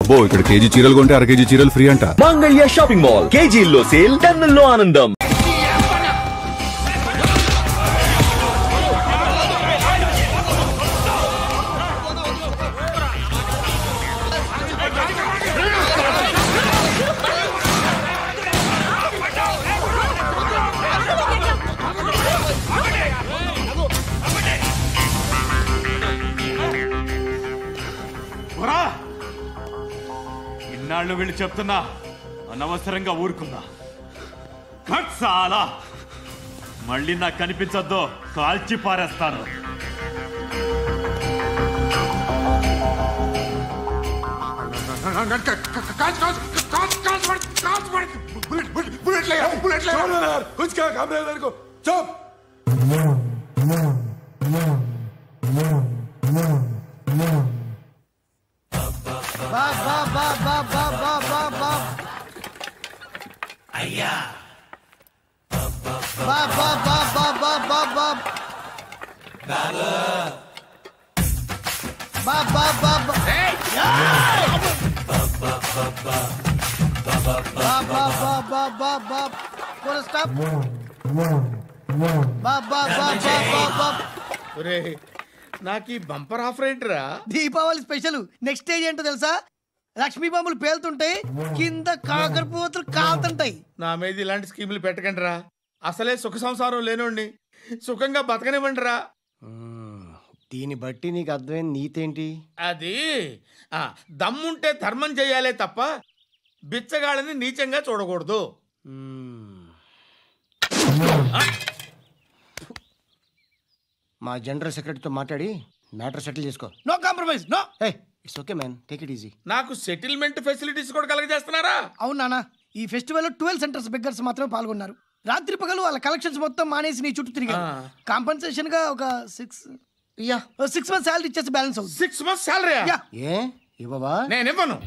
అబ్బో ఇక్కడ కేజీ చీరలు కొంటే 1/2 కేజీ చీరలు ఫ్రీ అంట. మంగళ్య షాపింగ్ మాల్, కేజీల్లో సేల్, టన్నుల్లో ఆనందం. ఇన్నాళ్ళు వీళ్ళు చెప్తున్నా అనవసరంగా ఊరుకుందా. చాలా మళ్ళీ నాకు కనిపించొద్దు, కాల్చి పారేస్తాను. అయ్యా నాకు ఈ బంపర్ ఆఫర్ ఏంటిరా? దీపావళి స్పెషల్. నెక్స్ట్ స్టేజ్ ఏంటో తెలుసా? లక్ష్మీ బాంబులు పేలుతుంటాయి, కింద కాకరపువ్వతులు కాలుతుంటాయి. నా మీద ఇలాంటి స్కీములు పెట్టకండి రా. అసలే సుఖ సంసారం లేనోడిని సుఖంగా బతకనివ్వండి రా. దీన్ని బట్టి నీకు అర్థమైన నీతేంటి? అది దమ్ముంటే ధర్మం చెయ్యాలే తప్ప బిచ్చగాళ్ళని నీచంగా చూడకూడదు. మా జనరల్ సెక్రటరీతో మాట్లాడి మ్యాటర్ సెటిల్ చేసుకో. No compromise, no. It's okay man, take it easy. నాకు సెటిల్మెంట్ ఫెసిలిటీస్ కూడా కలగజేస్తున్నారా? అవును నాన్న, ఈ ఫెస్టివల్ 12 సెంటర్స్ బెగ్గర్స్ మాత్రమే పాల్గొన్నారు. రాత్రి పగలు వాళ్ళ కలెక్షన్స్ మొత్తం మానేసి నీ చుట్టూ తిరిగారు. కాంపన్సేషన్ గా ఒక 6 మంత్స్ సాలరీ ఇచ్చేసి బ్యాలెన్స్ అవుతుంది. 6 మంత్స్ సాలరీ? ఏ ఇవ్వవా? నేను ఇవ్వను.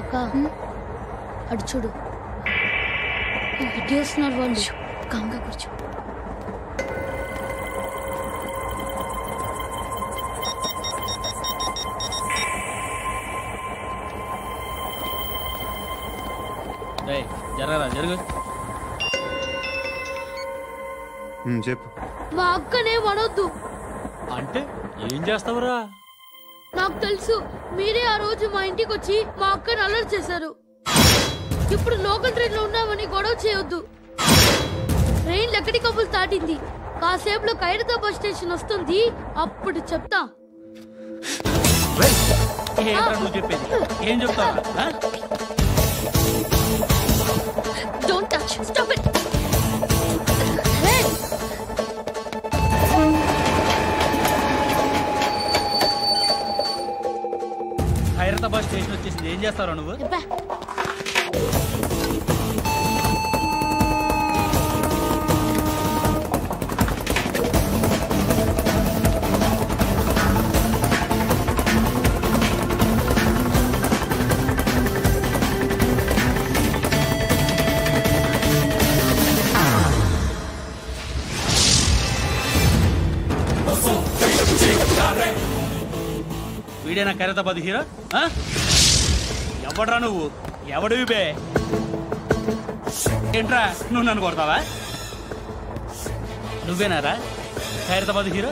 అక్క అటు చూడు, ఇటు వస్తున్నారు వాళ్ళు. కాంగా కూర్చో. జరుగు. చెప్పు. మా అక్కనే వనొద్దు అంటే ఏం చేస్తావురా? నాకు తెలుసు, మీరే ఆ రోజు మా ఇంటికి వచ్చి మా అక్కని అల్లరి చేశారు. ఇప్పుడు లోకల్ ట్రైన్ లో ఉన్నామని గొడవ చేయొద్దు. ట్రైన్ లక్కడి కబుల్ దాటింది, కాసేపులో ఖైరతాబాద్ స్టేషన్ వస్తుంది, అప్పుడు చెప్తా. నువ్వు చెప్పేది ఏం చెప్తావు? Don't touch. Stop it. Khairatabad station వచ్చేసింది, ఏం చేస్తావు నువ్వు? వీడేనా ఖైరతాబాద్ హీరో? ఎవడ్రా నువ్వు? ఎవడివి బే? ఏంట్రా నువ్వు నన్ను కొడతావా? నువ్వేనారా ఖైరతాబాద్ హీరో?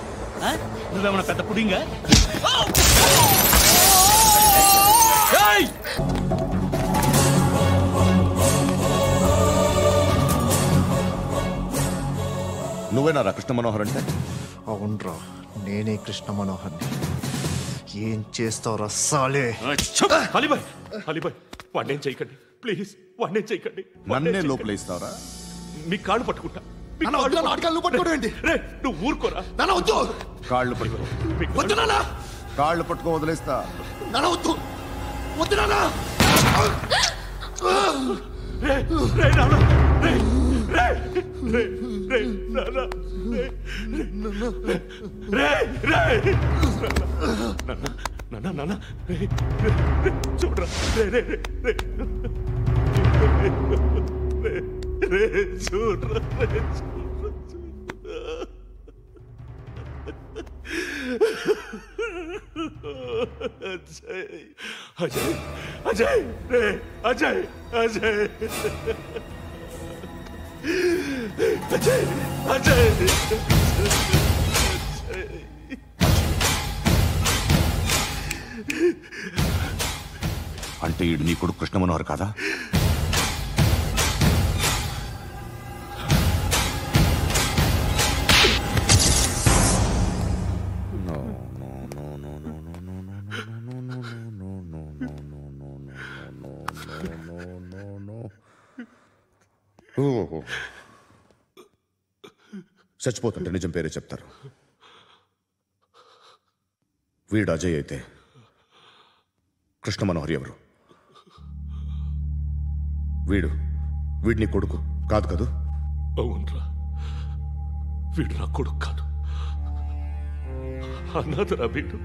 నువ్వేమన్నా పెద్ద పుడింగా? నువ్వేనారా కృష్ణ మనోహర్ అంటే? అవునరా, నేనే కృష్ణ మనోహర్ని. ఏం చేస్తావురా సాలే? వాడినేం చేయకండి ప్లీజ్, వాడినేం చేయకండి. నన్నే లోపల ఇస్తావరా? మీ కాళ్ళు పట్టుకుంటా. నువ్వు ఊరుకోరా. కాళ్ళు పట్టుకో, కాళ్ళు పట్టుకో వదిలేస్తా. వద్దు వద్దు. చూడరా చూడరా అజయ్ అజయ్ అజయ్ రే అజయ్ అజయ్ అజయ్ అజయ్ అంటే ఈడు నీ కొడుకు కృష్ణ మనోహర్ కాదా? చచ్చిపోతుంటే నిజం పేరే చెప్తారు. వీడు అజయ్ అయితే కృష్ణ మనోహర్ ఎవరు? వీడిని కొడుకు కాదు కదూ? అవునరా, వీడు నా కొడుకు కాదు, అన్నదరా. వీడు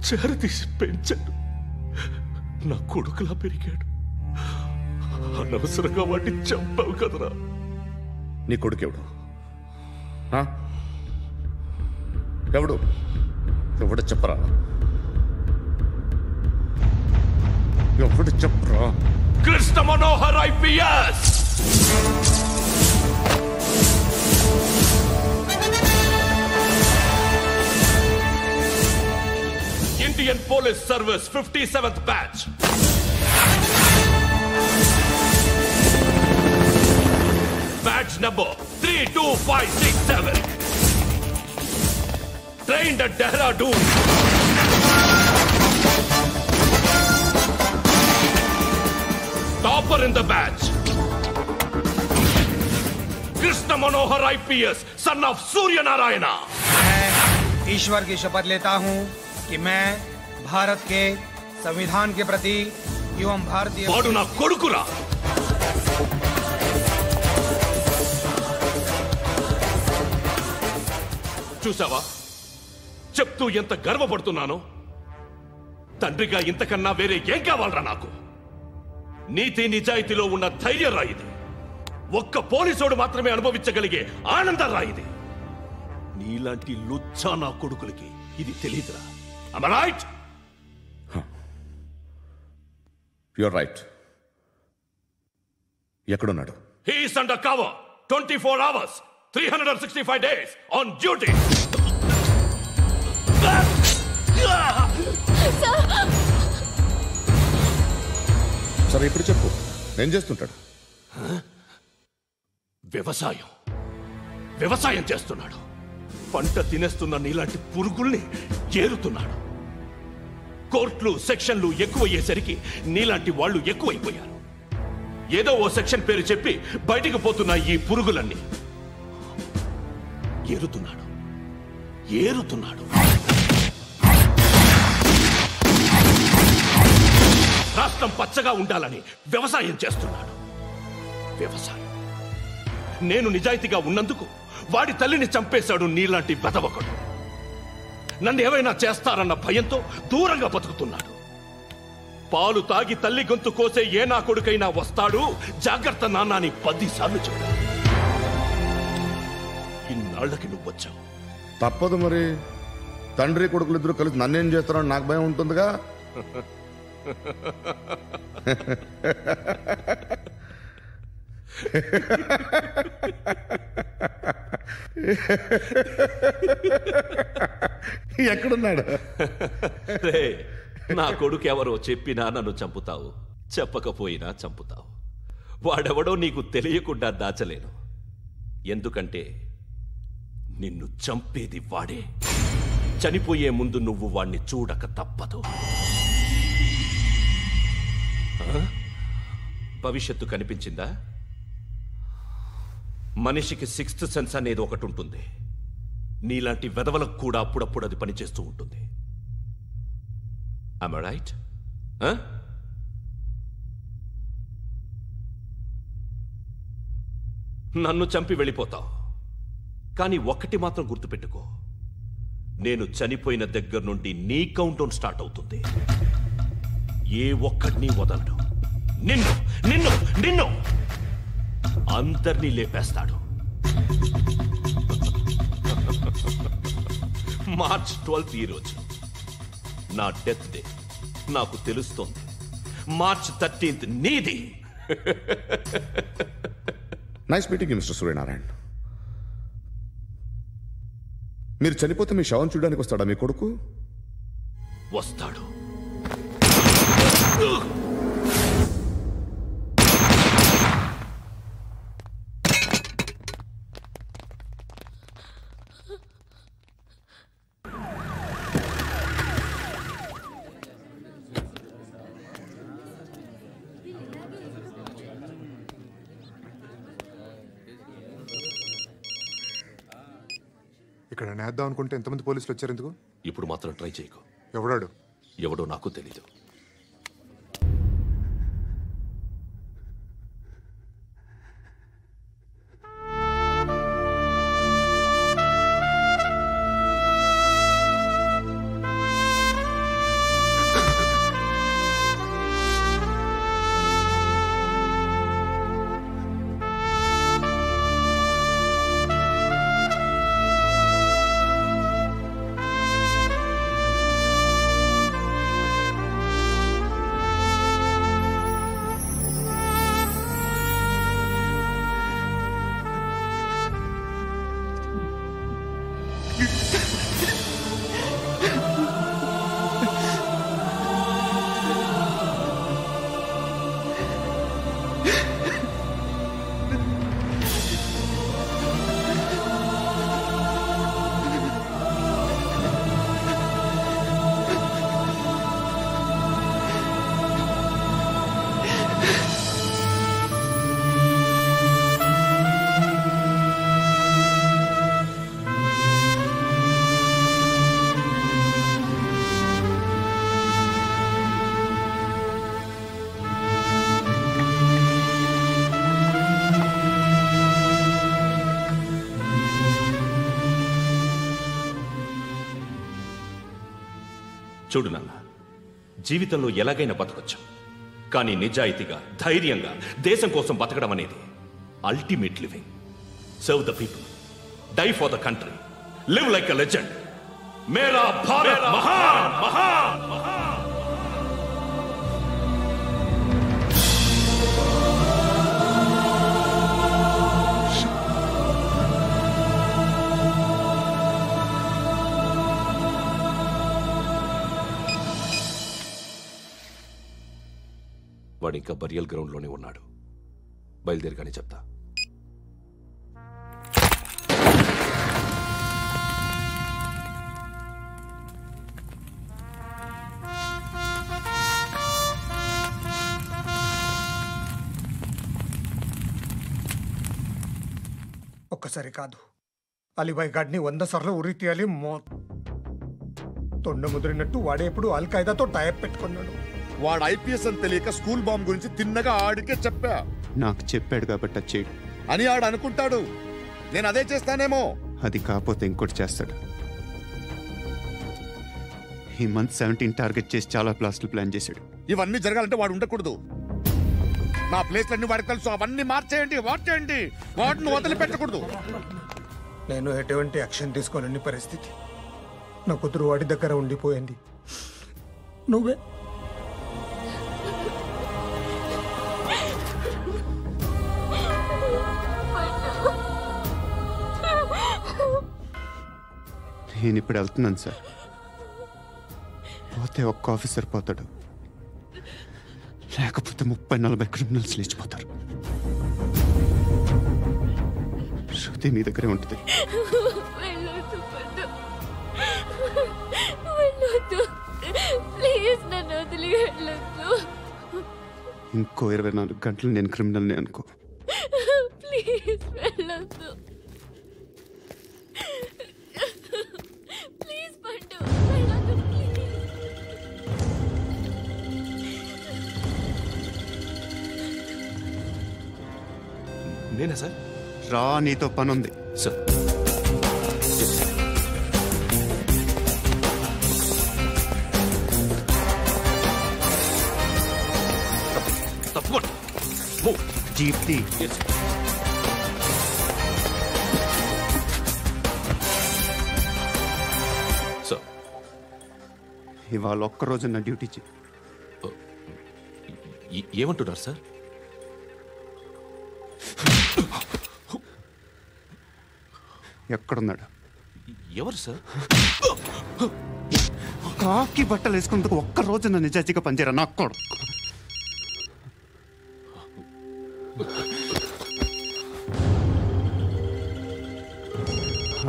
చేరతీసి పెంచాడు, నా కొడుకులా పెరిగాడు. అనవసరంగా వాటిని చంపావు కదరా. నీ కొడుకు ఎవడు? ఎవడు ఎవడు చెప్పరా? ఎవడు చెప్పరా? Krishna Manohar IPS. Indian Police Service 57th batch. Batch number 32567. Trained at Dehradun. Topper in the batch. Krishna Manohar IPS, son of Surya Narayana. मैं ईश्वर की शपथ लेता हूं कि मैं भारत के संविधान के प्रति एवं भारतीय वाडु ना कोडुकुरा. చూసావా చెప్తూ ఎంత గర్వపడుతున్నానో? తండ్రిగా ఇంతకన్నా వేరే ఏం కావాలరా నాకు? నీతి నిజాయితీలో ఉన్న ధైర్యం రాయిది. ఒక్క పోలీసోడు మాత్రమే అనుభవించగలిగే ఆనందం రాయిది. నీలాంటి లుచ్చా నా కొడుకులకి ఇది తెలీదురా. Am I right? You're right. ఎక్కడున్నాడు? He is under cover 24 hours 365 days on duty. సరే ఇప్పుడు చెప్పు, ఏం చేస్తుంటాడు? వ్యవసాయం చేస్తున్నాడు. పంట తినేస్తున్న నీలాంటి పురుగుల్ని ఏరుతున్నాడు. కోర్టులు సెక్షన్లు ఎక్కువయ్యేసరికి నీలాంటి వాళ్ళు ఎక్కువైపోయారు. ఏదో ఓ సెక్షన్ పేరు చెప్పి బయటికి పోతున్న ఈ పురుగులన్నీ ఏరుతున్నాడు. రాష్ట్రం పచ్చగా ఉండాలని వ్యవసాయం చేస్తున్నాడు. నేను నిజాయితీగా ఉన్నందుకు వాడి తల్లిని చంపేశాడు నీలాంటి వెధవకుడు. నన్ను ఏమైనా చేస్తారన్న భయంతో దూరంగా బతుకుతున్నాడు. పాలు తాగి తల్లి గొంతు కోసే ఏ నా కొడుకైనా వస్తాడు, జాగ్రత్త నాన్న అని 10 సార్లు చెప్పాడు. ఇన్నాళ్ళకి నువ్వు వచ్చావు. తప్పదు మరి, తండ్రి కొడుకులు ఇద్దరు కలిసి నన్నేం చేస్తారని నాకు భయం ఉంటుందిగా. ఎక్కడున్నాడు? నా కొడుకు ఎవరో చెప్పినా నన్ను చంపుతావు, చెప్పకపోయినా చంపుతావు. వాడెవడో నీకు తెలియకుండా దాచలేను. ఎందుకంటే నిన్ను చంపేది వాడే. చనిపోయే ముందు నువ్వు వాణ్ణి చూడక తప్పదు. భవిష్యత్తు కనిపించిందా? మనిషికి 6th సెన్స్ అనేది ఒకటి ఉంటుంది. నీలాంటి వెధవలకు కూడా అప్పుడప్పుడు అది పనిచేస్తూ ఉంటుంది. Am I right? నన్ను చంపి వెళ్ళిపోతావు. కానీ ఒక్కటి మాత్రం గుర్తుపెట్టుకో, నేను చనిపోయిన దగ్గర నుండి నీ కౌంటౌన్ స్టార్ట్ అవుతుంది. ఏ ఒక్కడిని వదలడు. నిన్ను నిన్ను నిన్ను అందరినీ లేపేస్తాడు. మార్చ్ 12 ఈ రోజు నా డెత్ డే. నాకు తెలుస్తోంది మార్చ్ 13 నీది. Nice meeting mister Suryanarayana. మీరు చనిపోతే మీ శవం చూడడానికి వస్తాడా మీ కొడుకు? వస్తాడు. ఇక్కడ నేద్దాం అనుకుంటే ఎంతమంది పోలీసులు వచ్చారు ఎందుకు? ఇప్పుడు మాత్రం ట్రై చేయకు. ఎవడాడు? ఎవడో నాకు తెలీదు. చూడు నాన్న, జీవితంలో ఎలాగైనా బతకొచ్చు. కానీ నిజాయితీగా, ధైర్యంగా దేశం కోసం బతకడం అనేది ultimate living. Serve the people, die for the country, live like a legend. మేరా భారత్ మహాన్ మహాన్ మహాన్. వాడు ఇంకా బరియల్ గ్రౌండ్లోనే ఉన్నాడు. బయలుదేరగానే చెప్తా. ఒక్కసారి కాదు, అలీబాయ్ గాడిని 100 సార్లు ఉరి తీయాలి. తొండ ముదిరినట్టు వాడే ఎప్పుడు అల్ ఖైదాతో టైప్ పెట్టుకున్నాడు. వాడు ఐపీఎస్ అని తెలియక స్కూల్ బాంబ్ గురించి తిన్నగా ఆడికే చెప్పా. నాకు చెప్పాడు కాబట్టి చేయడు అని ఆడు అనుకుంటాడు. నేను అదే చేస్తానేమో. అది కాకపోతే ఇంకోటి చేస్తాడు. ఈ మంత్ 17 టార్గెట్ చేసి చాలా ప్లాస్టులు ప్లాన్ చేశాడు. ఇవన్నీ జరగాలంటే వాడు ఉండకూడదు. నా ప్లేస్లన్నీ వాడికి తెలుసు. అవన్నీ మార్చేయండి, మార్చేయండి. వాటిని వదిలిపెట్టకూడదు. నేను ఎటువంటి యాక్షన్ తీసుకోలేని పరిస్థితి. నా కూతురు వాడి దగ్గర ఉండిపోయింది. నువ్వే నేను ఇప్పుడు వెళ్తున్నాను సార్. పోతే ఒక్క ఆఫీసర్ పోతాడు, లేకపోతే 30-40 క్రిమినల్స్ లేచిపోతారు. శృతి మీ దగ్గరే ఉంటుంది. ఇంకో 24 గంటలు నేను క్రిమినల్ని అనుకో. ప్లీజ్ వెళ్ళొద్దు. ప్లీజ్ పండు వెళ్ళొద్దు. నేనా సార్? రా, నీతో పనుంది. సార్ తప్పకుండా జీప్తి. సార్ ఇవాళ ఒక్కరోజు నా డ్యూటీ చేయి. ఏమంటున్నారు సార్? ఎక్కడున్నాడు? ఎవరు సార్? కాకి బట్టలు వేసుకున్నందుకు ఒక్కరోజు నా నిజాజీగా పనిచేయరా నా కొడుకు.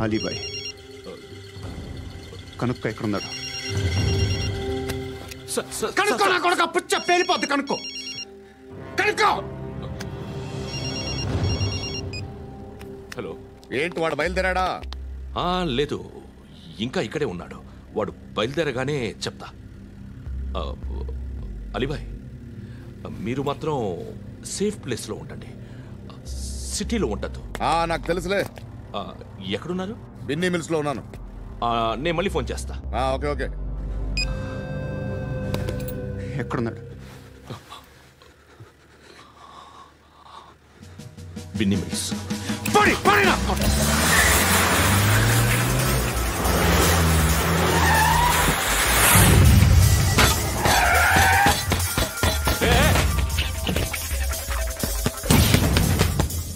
అలీబాయ్ కనుక్కో ఎక్కడున్నాడు. కనుక్కో నా కొడుకు, పుచ్చ పేలిపోద్ది. కనుక్కో కనుక్కో. హలో, ఏంటి వాడు బయలుదేరాడా? లేదు, ఇంకా ఇక్కడే ఉన్నాడు. వాడు బయలుదేరగానే చెప్తా. అలీబాయ్, మీరు మాత్రం సేఫ్ ప్లేస్లో ఉండండి, సిటీలో ఉండద్దు. నాకు తెలుసులే. ఎక్కడున్నారు? బిన్నీ మిల్స్ లో ఉన్నాను. నేను మళ్ళీ ఫోన్ చేస్తా. Okay okay. ఎక్కడున్నాడు? బిన్నీ మిల్స్.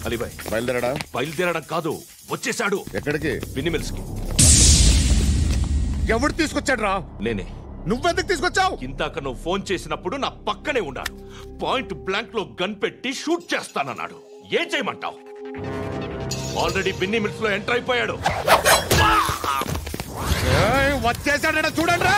అలీబాయ్ బయలుదేరాడా? బయలుదేరడం కాదు, వచ్చేసాడు. ఎక్కడికి? బిన్నీ మిల్స్ కి. ఎవడు తీసుకొచ్చాడు రా? నేనే. నువ్వెందుకు తీసుకొచ్చావు? ఇందాక నువ్వు ఫోన్ చేసినప్పుడు నా పక్కనే ఉన్నాడు. పాయింట్ బ్లాంక్ లో గన్ పెట్టి షూట్ చేస్తానన్నాడు. ఏం చేయమంటావు? ఆల్రెడీ బిన్నీ మిల్స్ లో ఎంటర్ అయిపోయాడు. వచ్చేసాడ చూడండి రా.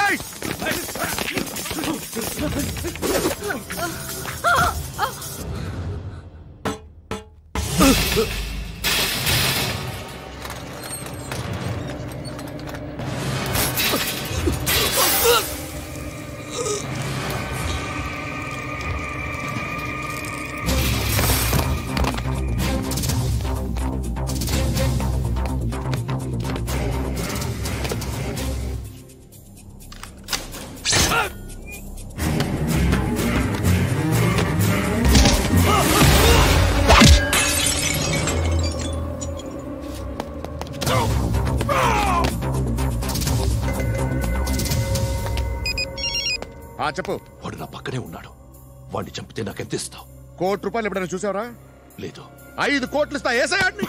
చెప్పు. వాడు నా పక్కనే ఉన్నాడు. వాడిని చంపితే నాకెంత ఇస్తావు? ₹1,00,00,000 ఎప్పుడైనా చూసావరా? లేదు. 5 కోట్లు ఇస్తా. ఏసయాడిని.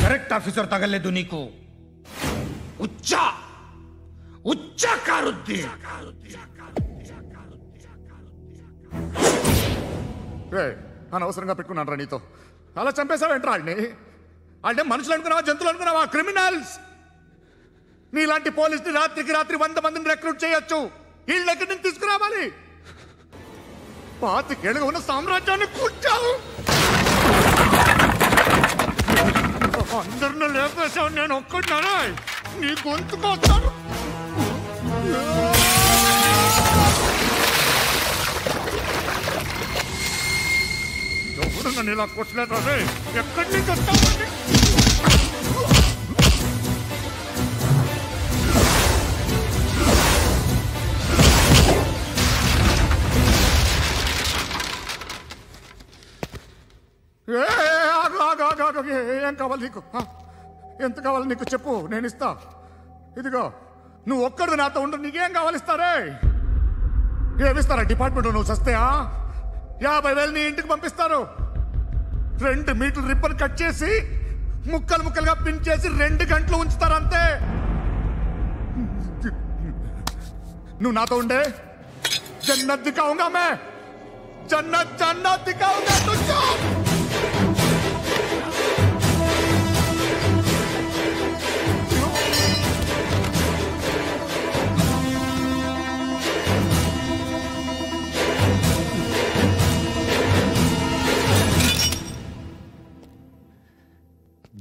కరెక్ట్ ఆఫీసర్ తగలేదు నీకు. అనవసరంగా పెట్టుకున్నాను రా నీతో. అలా చంపేశావేంట్రా ఆడిని? అంటే మనుషులు అనుకున్నావా, జంతువులు అనుకున్నావా? క్రిమినల్స్. నీలాంటి పోలీసుని రాత్రికి రాత్రి 100 మందిని రిక్రూట్ చేయొచ్చు. వీళ్ళ దగ్గర నుంచి తీసుకురావాలి. 25 ఏళ్ళుగా ఉన్న సామ్రాజ్యాన్ని కూర్చావు. అందరిని లేపేశావు, నేను ఒక్కడినారా? నీ గొంతుకొస్తాను. ఎవరు నన్ను ఇలా కొట్టలేదా? ఎక్కడి నుంచి వస్తావు? ఏం కావాలి నీకు? ఎంత కావాలి నీకు చెప్పు, నేను ఇస్తా. ఇదిగో నువ్వు ఒక్కడు నాతో ఉండు. నీకేం కావాలి ఇస్తారే? ఏమిస్తారా డిపార్ట్మెంట్? నువ్వు చస్తేయా 50,000 నీ ఇంటికి పంపిస్తారు. 2 మీటర్లు రిబ్బన్ కట్ చేసి ముక్కలు ముక్కలుగా పిన్ చేసి 2 గంటలు ఉంచుతారు అంతే. నువ్వు నాతో ఉండే జన్నత్ దిఖాऊंगा मैं, జన్నత్ జన్నత్ దిఖాऊंगा तुझको.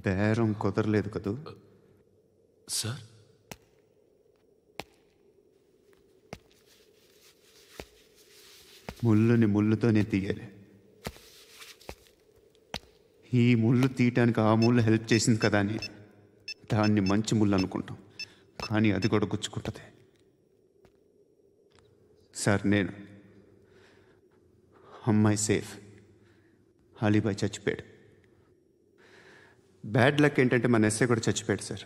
బేరం కుదరలేదు కదూ సార్? ముళ్ళుని ముళ్ళుతోనే తీయాలి. ఈ ముళ్ళు తీయటానికి ఆ ముళ్ళు హెల్ప్ చేసింది కదా అని దాన్ని మంచి ముళ్ళు అనుకుంటాం, కానీ అది కూడా గుచ్చుకుంటుంది. సార్, నేను అమ్మాయి సేఫ్, అలీబాయ్ చచ్చిపోయాడు. బ్యాడ్ లక్ ఏంటంటే మన ఎస్ఐ కూడా చచ్చిపోయాడు సార్.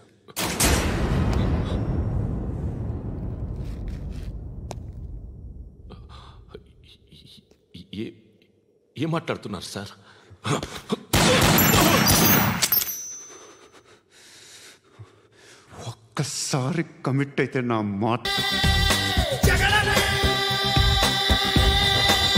ఏం మాట్లాడుతున్నారు సార్? ఒక్కసారి కమిట్ అయితే నా మాట. జగన్